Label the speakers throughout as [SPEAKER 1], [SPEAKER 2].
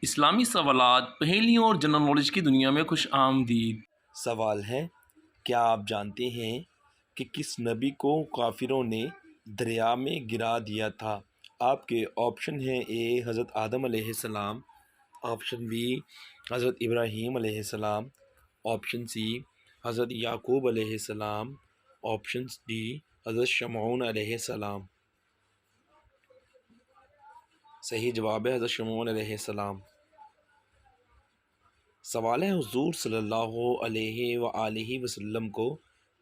[SPEAKER 1] اسلامی سوالات، پہیلیوں اور جنرل نالج کی دنیا میں خوش آمدید۔
[SPEAKER 2] سوال ہے، کیا آپ جانتے ہیں کہ کس نبی کو کافروں نے دریا میں گرا دیا تھا؟ آپ کے آپشن ہیں: اے حضرت آدم علیہ السلام، آپشن بی حضرت ابراہیم علیہ السلام، آپشن سی حضرت یعقوب علیہ السلام، آپشن ڈی حضرت شمعون علیہ السلام۔ صحیح جواب ہے حضرت شمعون علیہ السلام۔ سوال ہے، حضور صلی اللہ علیہ وآلہ وسلم کو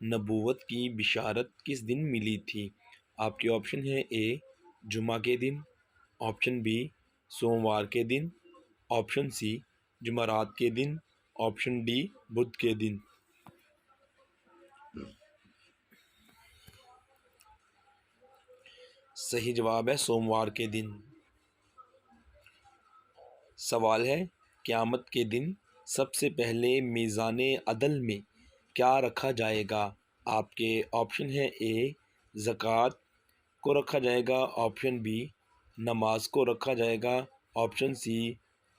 [SPEAKER 2] نبوت کی بشارت کس دن ملی تھی؟ آپ کے آپشن ہیں: اے جمعہ کے دن، آپشن بی سوموار کے دن، آپشن سی جمعرات کے دن، آپشن ڈی بدھ کے دن۔ صحیح جواب ہے سوموار کے دن۔ سوال ہے، قیامت کے دن سب سے پہلے میزان عدل میں کیا رکھا جائے گا؟ آپ کے آپشن ہیں: اے زکوٰۃ کو رکھا جائے گا، آپشن بی نماز کو رکھا جائے گا، آپشن سی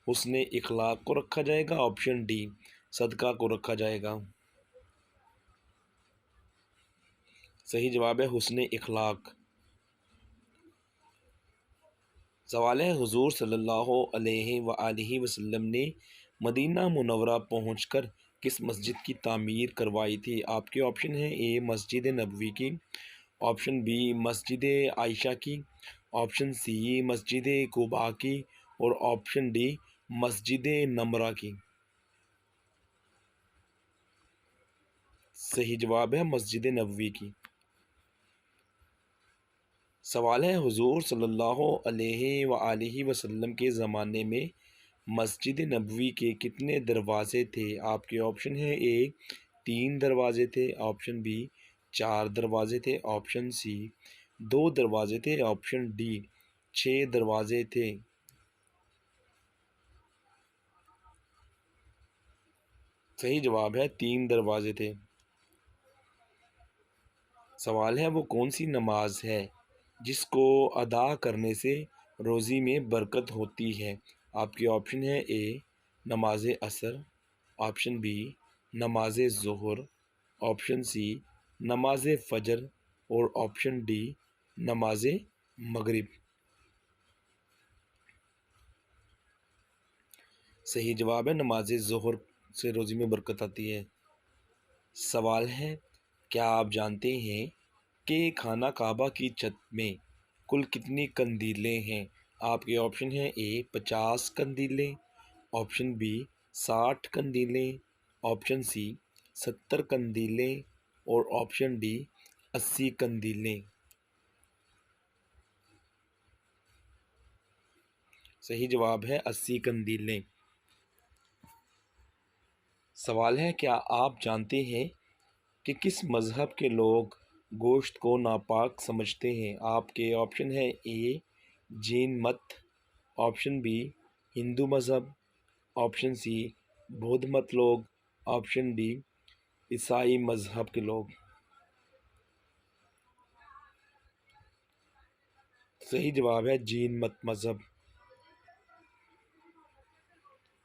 [SPEAKER 2] حسن اخلاق کو رکھا جائے گا، آپشن ڈی صدقہ کو رکھا جائے گا۔ صحیح جواب ہے حسن اخلاق۔ سوال ہے، حضور صلی اللہ علیہ وآلہ وسلم نے مدینہ منورہ پہنچ کر کس مسجد کی تعمیر کروائی تھی؟ آپ کے آپشن ہیں: اے مسجد نبوی کی، آپشن بی مسجد عائشہ کی، آپشن سی مسجد قباء کی، اور آپشن ڈی مسجد نمرہ کی۔ صحیح جواب ہے مسجد نبوی کی۔ سوال ہے، حضور صلی اللہ علیہ وآلہ وسلم کے زمانے میں مسجد نبوی کے کتنے دروازے تھے؟ آپ کے آپشن ہیں: اے 3 دروازے تھے، آپشن بی 4 دروازے تھے، آپشن سی 2 دروازے تھے، آپشن ڈی 6 دروازے تھے۔ صحیح جواب ہے 3 دروازے تھے۔ سوال ہے، وہ کون سی نماز ہے جس کو ادا کرنے سے روزی میں برکت ہوتی ہے؟ آپ کے آپشن ہیں: اے نماز عصر، آپشن بی نماز ظہر، آپشن سی نماز فجر، اور آپشن ڈی نماز مغرب۔ صحیح جواب ہے نماز ظہر سے روزی میں برکت آتی ہے۔ سوال ہے، کیا آپ جانتے ہیں کہ خانہ کعبہ کی چھت میں کل کتنی قندیلیں ہیں؟ آپ کے آپشن ہیں: اے 50 قندیلیں، آپشن بی 60 قندیلیں، آپشن سی 70 قندیلیں، اور آپشن ڈی 80 قندیلیں۔ صحیح جواب ہے 80 قندیلیں۔ سوال ہے، کیا آپ جانتے ہیں کہ کس مذہب کے لوگ گوشت کو ناپاک سمجھتے ہیں؟ آپ کے آپشن ہیں: اے جین مت، آپشن بی ہندو مذہب، آپشن سی بدھ مت لوگ، آپشن ڈی عیسائی مذہب کے لوگ۔ صحیح جواب ہے جین مت مذہب۔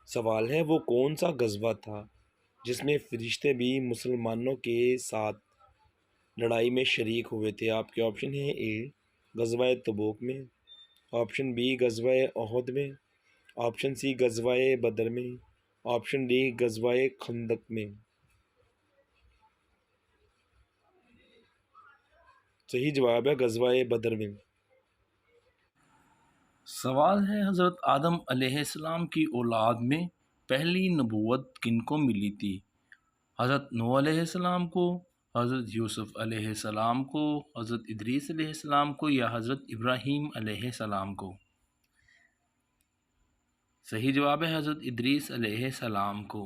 [SPEAKER 2] سوال ہے، وہ کون سا غزوہ تھا جس میں فرشتے بھی مسلمانوں کے ساتھ لڑائی میں شریک ہوئے تھے؟ آپ کے آپشن ہیں: اے غزوہ تبوک میں، آپشن بی غزوہ احد میں، آپشن سی غزوہ بدر میں، آپشن ڈی غزوہ خندق میں۔ صحیح جواب ہے غزوہ بدر میں۔
[SPEAKER 1] سوال ہے، حضرت آدم علیہ السلام کی اولاد میں پہلی نبوت کن کو ملی تھی؟ حضرت نوح علیہ السلام کو، حضرت یوسف علیہ السلام کو، حضرت ادریس علیہ السلام کو، یا حضرت ابراہیم علیہ السلام کو؟ صحیح جواب ہے حضرت ادریس علیہ السلام کو۔